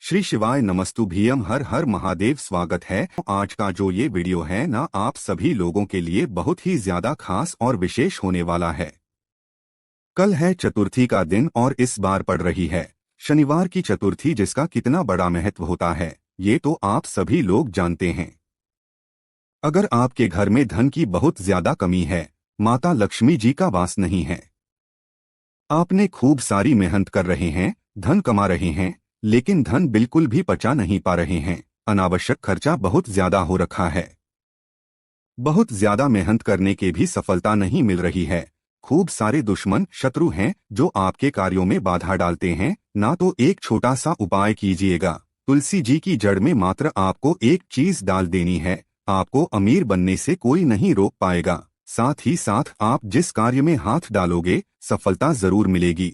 श्री शिवाय नमस्तुभ्यम हर हर महादेव। स्वागत है। आज का जो ये वीडियो है ना, आप सभी लोगों के लिए बहुत ही ज्यादा खास और विशेष होने वाला है। कल है चतुर्थी का दिन और इस बार पड़ रही है शनिवार की चतुर्थी, जिसका कितना बड़ा महत्व होता है ये तो आप सभी लोग जानते हैं। अगर आपके घर में धन की बहुत ज्यादा कमी है, माता लक्ष्मी जी का वास नहीं है, आपने खूब सारी मेहनत कर रहे हैं, धन कमा रहे हैं, लेकिन धन बिल्कुल भी पचा नहीं पा रहे हैं, अनावश्यक खर्चा बहुत ज्यादा हो रखा है, बहुत ज्यादा मेहनत करने के भी सफलता नहीं मिल रही है, खूब सारे दुश्मन शत्रु हैं जो आपके कार्यों में बाधा डालते हैं, ना तो एक छोटा सा उपाय कीजिएगा। तुलसी जी की जड़ में मात्र आपको एक चीज डाल देनी है, आपको अमीर बनने से कोई नहीं रोक पाएगा। साथ ही साथ आप जिस कार्य में हाथ डालोगे सफलता जरूर मिलेगी।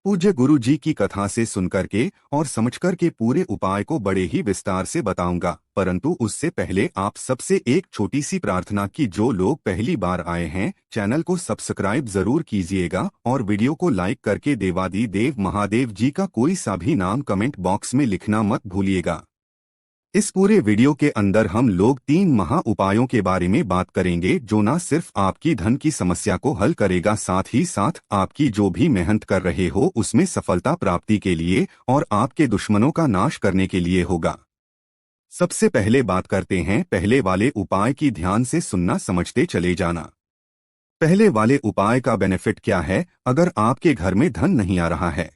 पूज्य गुरु जी की कथा से सुनकर के और समझकर के पूरे उपाय को बड़े ही विस्तार से बताऊंगा, परंतु उससे पहले आप सबसे एक छोटी सी प्रार्थना की जो लोग पहली बार आए हैं चैनल को सब्सक्राइब जरूर कीजिएगा और वीडियो को लाइक करके देवादी देव महादेव जी का कोई सा भी नाम कमेंट बॉक्स में लिखना मत भूलिएगा। इस पूरे वीडियो के अंदर हम लोग 3 महा उपायों के बारे में बात करेंगे जो न सिर्फ आपकी धन की समस्या को हल करेगा, साथ ही साथ आपकी जो भी मेहनत कर रहे हो उसमें सफलता प्राप्ति के लिए और आपके दुश्मनों का नाश करने के लिए होगा। सबसे पहले बात करते हैं पहले वाले उपाय की। ध्यान से सुनना, समझते चले जाना। पहले वाले उपाय का बेनिफिट क्या है? अगर आपके घर में धन नहीं आ रहा है,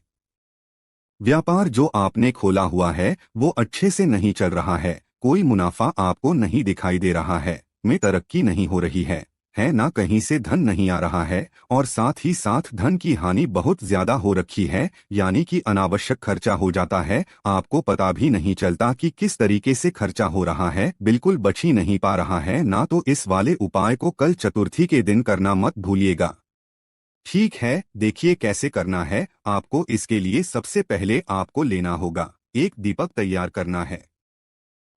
व्यापार जो आपने खोला हुआ है वो अच्छे से नहीं चल रहा है, कोई मुनाफा आपको नहीं दिखाई दे रहा है, में तरक्की नहीं हो रही है ना कहीं से धन नहीं आ रहा है, और साथ ही साथ धन की हानि बहुत ज्यादा हो रखी है, यानी कि अनावश्यक खर्चा हो जाता है, आपको पता भी नहीं चलता कि किस तरीके से खर्चा हो रहा है, बिल्कुल बच ही नहीं पा रहा है ना, तो इस वाले उपाय को कल चतुर्थी के दिन करना मत भूलिएगा। ठीक है, देखिए कैसे करना है। आपको इसके लिए सबसे पहले आपको लेना होगा एक दीपक तैयार करना है।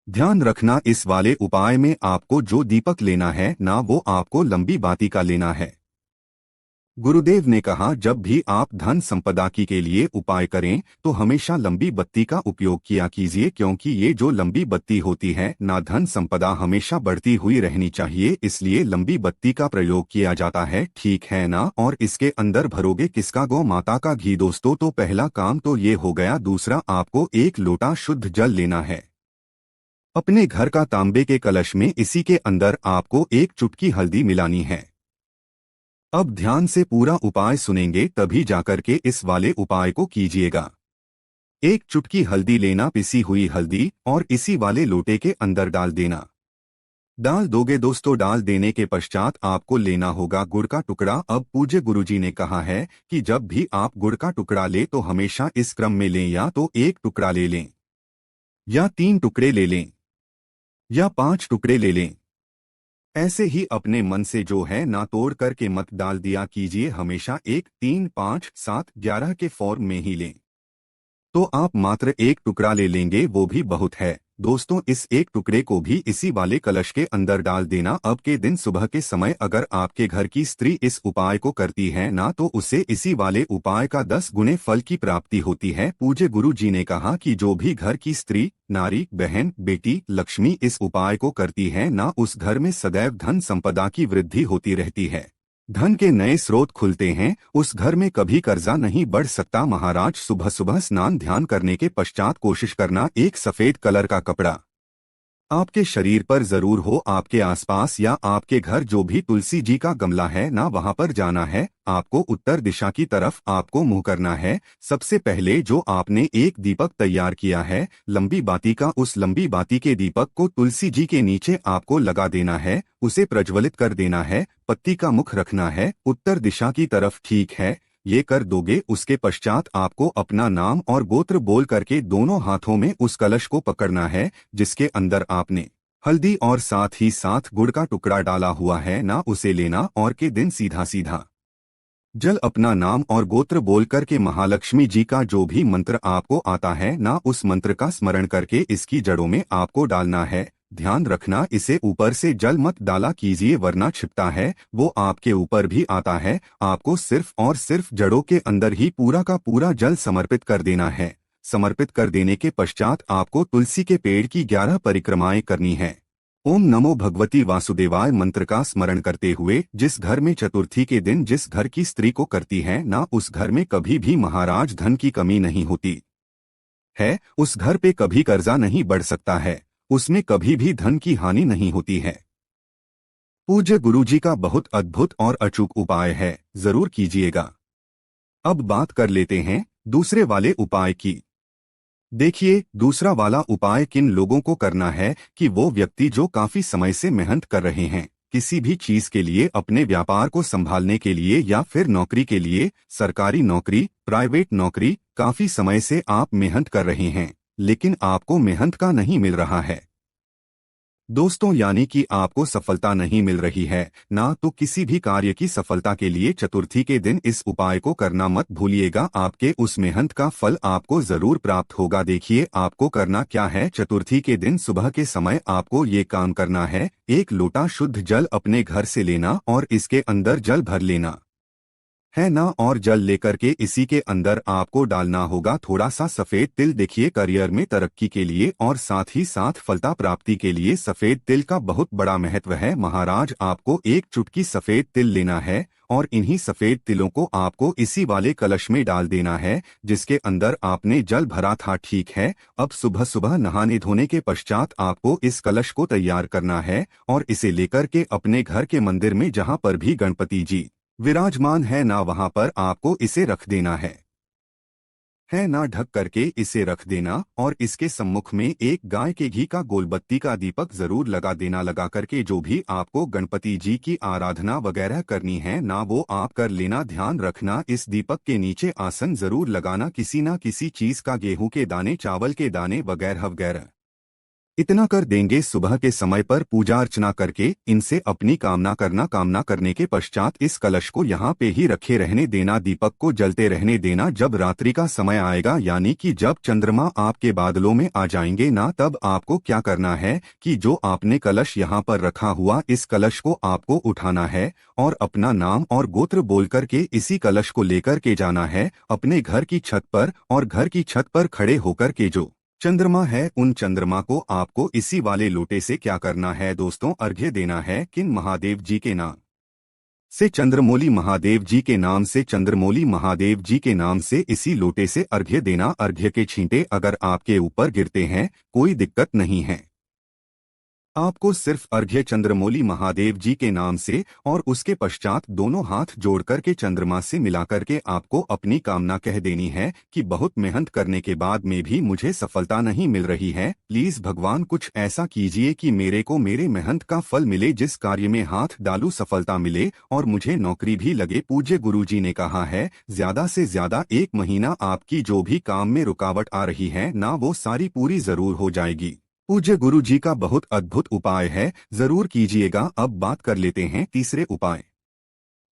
ध्यान रखना, इस वाले उपाय में आपको जो दीपक लेना है ना वो आपको लंबी बाती का लेना है। गुरुदेव ने कहा जब भी आप धन संपदा की के लिए उपाय करें तो हमेशा लंबी बत्ती का उपयोग किया कीजिए, क्योंकि ये जो लंबी बत्ती होती है ना, धन संपदा हमेशा बढ़ती हुई रहनी चाहिए, इसलिए लंबी बत्ती का प्रयोग किया जाता है। ठीक है ना? और इसके अंदर भरोगे किसका? गौ माता का घी। दोस्तों, तो पहला काम तो ये हो गया। दूसरा, आपको एक लोटा शुद्ध जल लेना है। अपने घर का तांबे के कलश में इसी के अंदर आपको एक चुटकी हल्दी मिलानी है। अब ध्यान से पूरा उपाय सुनेंगे तभी जाकर के इस वाले उपाय को कीजिएगा। एक चुटकी हल्दी लेना, पिसी हुई हल्दी, और इसी वाले लोटे के अंदर डाल देना। डाल दोगे दोस्तों, डाल देने के पश्चात आपको लेना होगा गुड़ का टुकड़ा। अब पूज्य गुरुजी ने कहा है कि जब भी आप गुड़ का टुकड़ा ले तो हमेशा इस क्रम में लें, या तो 1 टुकड़ा ले लें, या 3 टुकड़े ले लें, या 5 टुकड़े ले लें। ऐसे ही अपने मन से जो है ना तोड़ करके मत डाल दिया कीजिए, हमेशा 1, 3, 5, 7, 11 के फॉर्म में ही लें। तो आप मात्र 1 टुकड़ा ले लेंगे वो भी बहुत है। दोस्तों, इस 1 टुकड़े को भी इसी वाले कलश के अंदर डाल देना। अब के दिन सुबह के समय अगर आपके घर की स्त्री इस उपाय को करती है ना तो उसे इसी वाले उपाय का 10 गुने फल की प्राप्ति होती है। पूज्य गुरु जी ने कहा कि जो भी घर की स्त्री, नारी, बहन, बेटी, लक्ष्मी इस उपाय को करती है ना, उस घर में सदैव धन संपदा की वृद्धि होती रहती है, धन के नए स्रोत खुलते हैं, उस घर में कभी कर्जा नहीं बढ़ सकता। महाराज, सुबह सुबह स्नान ध्यान करने के पश्चात कोशिश करना एक सफेद कलर का कपड़ा आपके शरीर पर जरूर हो। आपके आसपास या आपके घर जो भी तुलसी जी का गमला है ना, वहां पर जाना है। आपको उत्तर दिशा की तरफ आपको मुंह करना है। सबसे पहले जो आपने एक दीपक तैयार किया है लंबी बाती का, उस लंबी बाती के दीपक को तुलसी जी के नीचे आपको लगा देना है, उसे प्रज्वलित कर देना है। पत्ती का मुख रखना है उत्तर दिशा की तरफ। ठीक है, ये कर दोगे, उसके पश्चात आपको अपना नाम और गोत्र बोल करके दोनों हाथों में उस कलश को पकड़ना है जिसके अंदर आपने हल्दी और साथ ही साथ गुड़ का टुकड़ा डाला हुआ है ना, उसे लेना और के दिन सीधा सीधा जल अपना नाम और गोत्र बोल करके महालक्ष्मी जी का जो भी मंत्र आपको आता है ना, उस मंत्र का स्मरण करके इसकी जड़ों में आपको डालना है। ध्यान रखना, इसे ऊपर से जल मत डाला कीजिए वरना छिपता है, वो आपके ऊपर भी आता है। आपको सिर्फ और सिर्फ जड़ों के अंदर ही पूरा का पूरा जल समर्पित कर देना है। समर्पित कर देने के पश्चात आपको तुलसी के पेड़ की 11 परिक्रमाएं करनी है। ओम नमो भगवती वासुदेवाय मंत्र का स्मरण करते हुए जिस घर में चतुर्थी के दिन जिस घर की स्त्री को करती है ना, उस घर में कभी भी महाराज धन की कमी नहीं होती है, उस घर पे कभी कर्जा नहीं बढ़ सकता है, उसमें कभी भी धन की हानि नहीं होती है। पूज्य गुरुजी का बहुत अद्भुत और अचूक उपाय है, जरूर कीजिएगा। अब बात कर लेते हैं दूसरे वाले उपाय की। देखिए, दूसरा वाला उपाय किन लोगों को करना है कि वो व्यक्ति जो काफी समय से मेहनत कर रहे हैं किसी भी चीज के लिए, अपने व्यापार को संभालने के लिए या फिर नौकरी के लिए, सरकारी नौकरी, प्राइवेट नौकरी, काफी समय से आप मेहनत कर रहे हैं लेकिन आपको मेहनत का नहीं मिल रहा है दोस्तों, यानी कि आपको सफलता नहीं मिल रही है ना, तो किसी भी कार्य की सफलता के लिए चतुर्थी के दिन इस उपाय को करना मत भूलिएगा। आपके उस मेहनत का फल आपको जरूर प्राप्त होगा। देखिए, आपको करना क्या है। चतुर्थी के दिन सुबह के समय आपको ये काम करना है। 1 लोटा शुद्ध जल अपने घर से लेना और इसके अंदर जल भर लेना है ना, और जल लेकर के इसी के अंदर आपको डालना होगा थोड़ा सा सफेद तिल। देखिए, करियर में तरक्की के लिए और साथ ही साथ फलता प्राप्ति के लिए सफेद तिल का बहुत बड़ा महत्व है। महाराज, आपको 1 चुटकी सफेद तिल लेना है और इन्हीं सफेद तिलों को आपको इसी वाले कलश में डाल देना है जिसके अंदर आपने जल भरा था। ठीक है, अब सुबह सुबह नहाने धोने के पश्चात आपको इस कलश को तैयार करना है और इसे लेकर के अपने घर के मंदिर में जहाँ पर भी गणपति जी विराजमान है ना, वहां पर आपको इसे रख देना है ना, ढक करके इसे रख देना और इसके सम्मुख में एक गाय के घी का गोलबत्ती का दीपक जरूर लगा देना। लगा करके जो भी आपको गणपति जी की आराधना वगैरह करनी है ना, वो आप कर लेना। ध्यान रखना, इस दीपक के नीचे आसन जरूर लगाना, किसी ना किसी चीज का, गेहूं के दाने, चावल के दाने वगैरह वगैरह। इतना कर देंगे सुबह के समय पर पूजा अर्चना करके इनसे अपनी कामना करना। कामना करने के पश्चात इस कलश को यहाँ पे ही रखे रहने देना, दीपक को जलते रहने देना। जब रात्रि का समय आएगा, यानी कि जब चंद्रमा आपके बादलों में आ जाएंगे ना, तब आपको क्या करना है कि जो आपने कलश यहाँ पर रखा हुआ, इस कलश को आपको उठाना है और अपना नाम और गोत्र बोल करके इसी कलश को लेकर के जाना है अपने घर की छत पर, और घर की छत पर खड़े होकर के जो चंद्रमा है, उन चंद्रमा को आपको इसी वाले लोटे से क्या करना है दोस्तों, अर्घ्य देना है। किन महादेव जी के नाम से? चंद्रमौली महादेव जी के नाम से। चंद्रमौली महादेव जी के नाम से इसी लोटे से अर्घ्य देना। अर्घ्य के छींटे अगर आपके ऊपर गिरते हैं कोई दिक्कत नहीं है, आपको सिर्फ अर्घ्य चंद्रमौली महादेव जी के नाम से और उसके पश्चात दोनों हाथ जोड़ करके चंद्रमा से मिलाकर के आपको अपनी कामना कह देनी है कि बहुत मेहनत करने के बाद में भी मुझे सफलता नहीं मिल रही है, प्लीज भगवान कुछ ऐसा कीजिए कि मेरे को मेरे मेहनत का फल मिले, जिस कार्य में हाथ डालूं सफलता मिले और मुझे नौकरी भी लगे। पूज्य गुरुजी ने कहा है, ज्यादा से ज्यादा 1 महीना आपकी जो भी काम में रुकावट आ रही है ना, वो सारी पूरी जरूर हो जाएगी। पूज्य गुरु जी का बहुत अद्भुत उपाय है, जरूर कीजिएगा। अब बात कर लेते हैं तीसरे उपाय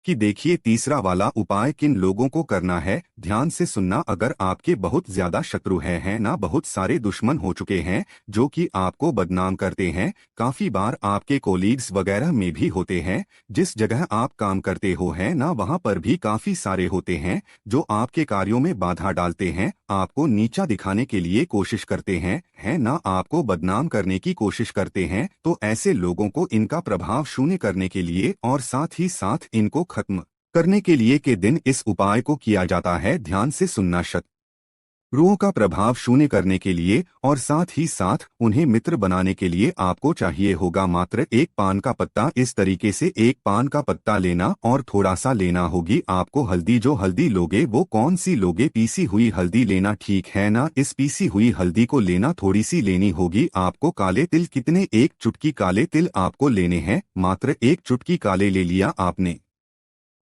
कि देखिए, तीसरा वाला उपाय किन लोगों को करना है, ध्यान से सुनना। अगर आपके बहुत ज्यादा शत्रु हैं ना, बहुत सारे दुश्मन हो चुके हैं जो कि आपको बदनाम करते हैं, काफी बार आपके कोलीग्स वगैरह में भी होते हैं, जिस जगह आप काम करते हो है ना, वहां पर भी काफी सारे होते हैं जो आपके कार्यों में बाधा डालते हैं, आपको नीचा दिखाने के लिए कोशिश करते हैं, है ना, आपको बदनाम करने की कोशिश करते हैं। तो ऐसे लोगों को इनका प्रभाव शून्य करने के लिए और साथ ही साथ इनको खत्म करने के लिए के दिन इस उपाय को किया जाता है। ध्यान से सुनना। शत्रुओं का प्रभाव शून्य करने के लिए और साथ ही साथ उन्हें मित्र बनाने के लिए आपको चाहिए होगा मात्र 1 पान का पत्ता। इस तरीके से 1 पान का पत्ता लेना और थोड़ा सा लेना होगी आपको हल्दी। जो हल्दी लोगे वो कौन सी लोगे? पीसी हुई हल्दी लेना, ठीक है ना। इस पीसी हुई हल्दी को लेना, थोड़ी सी लेनी होगी आपको। काले तिल कितने? 1 चुटकी काले तिल आपको लेने हैं, मात्र 1 चुटकी काले ले लिया आपने।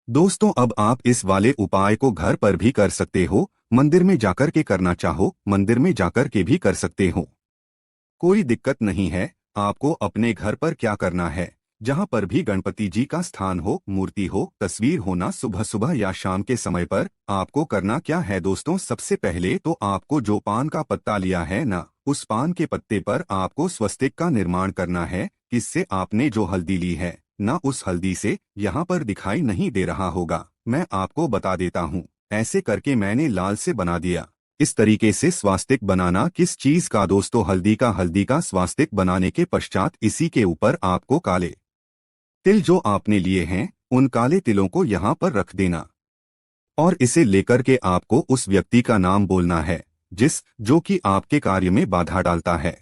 दोस्तों, अब आप इस वाले उपाय को घर पर भी कर सकते हो, मंदिर में जाकर के करना चाहो मंदिर में जाकर के भी कर सकते हो, कोई दिक्कत नहीं है। आपको अपने घर पर क्या करना है, जहां पर भी गणपति जी का स्थान हो, मूर्ति हो, तस्वीर हो ना, सुबह सुबह या शाम के समय पर आपको करना क्या है दोस्तों, सबसे पहले तो आपको जो पान का पत्ता लिया है ना, उस पान के पत्ते पर आपको स्वस्तिक का निर्माण करना है। किससे? आपने जो हल्दी ली है ना, उस हल्दी से। यहाँ पर दिखाई नहीं दे रहा होगा, मैं आपको बता देता हूँ। ऐसे करके मैंने लाल से बना दिया, इस तरीके से स्वास्तिक बनाना किस चीज का दोस्तों, हल्दी का स्वास्तिक बनाने के पश्चात इसी के ऊपर आपको काले तिल जो आपने लिए हैं उन काले तिलों को यहाँ पर रख देना और इसे लेकर के आपको उस व्यक्ति का नाम बोलना है जो कि आपके कार्य में बाधा डालता है,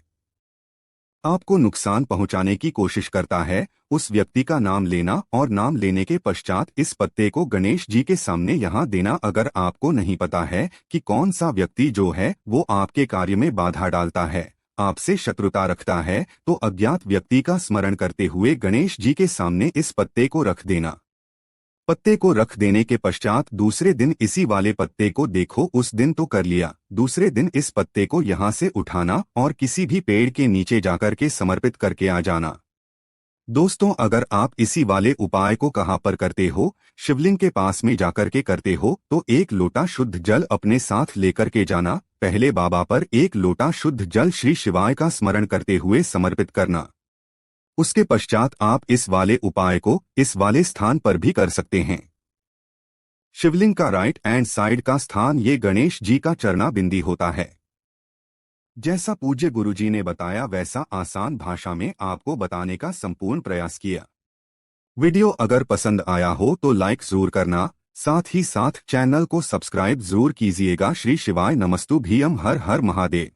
आपको नुकसान पहुंचाने की कोशिश करता है। उस व्यक्ति का नाम लेना और नाम लेने के पश्चात इस पत्ते को गणेश जी के सामने यहाँ देना। अगर आपको नहीं पता है कि कौन सा व्यक्ति जो है वो आपके कार्य में बाधा डालता है, आपसे शत्रुता रखता है, तो अज्ञात व्यक्ति का स्मरण करते हुए गणेश जी के सामने इस पत्ते को रख देना। पत्ते को रख देने के पश्चात दूसरे दिन इसी वाले पत्ते को देखो, उस दिन तो कर लिया, दूसरे दिन इस पत्ते को यहाँ से उठाना और किसी भी पेड़ के नीचे जाकर के समर्पित करके आ जाना। दोस्तों, अगर आप इसी वाले उपाय को कहाँ पर करते हो, शिवलिंग के पास में जाकर के करते हो, तो एक लोटा शुद्ध जल अपने साथ लेकर के जाना। पहले बाबा पर एक लोटा शुद्ध जल श्री शिवाय का स्मरण करते हुए समर्पित करना। उसके पश्चात आप इस वाले उपाय को इस वाले स्थान पर भी कर सकते हैं। शिवलिंग का राइट हैंड साइड का स्थान ये गणेश जी का चरणा बिंदी होता है। जैसा पूज्य गुरुजी ने बताया वैसा आसान भाषा में आपको बताने का संपूर्ण प्रयास किया। वीडियो अगर पसंद आया हो तो लाइक जरूर करना, साथ ही साथ चैनल को सब्सक्राइब जरूर कीजिएगा। श्री शिवाय नमस्तु भीयम, हर हर महादेव।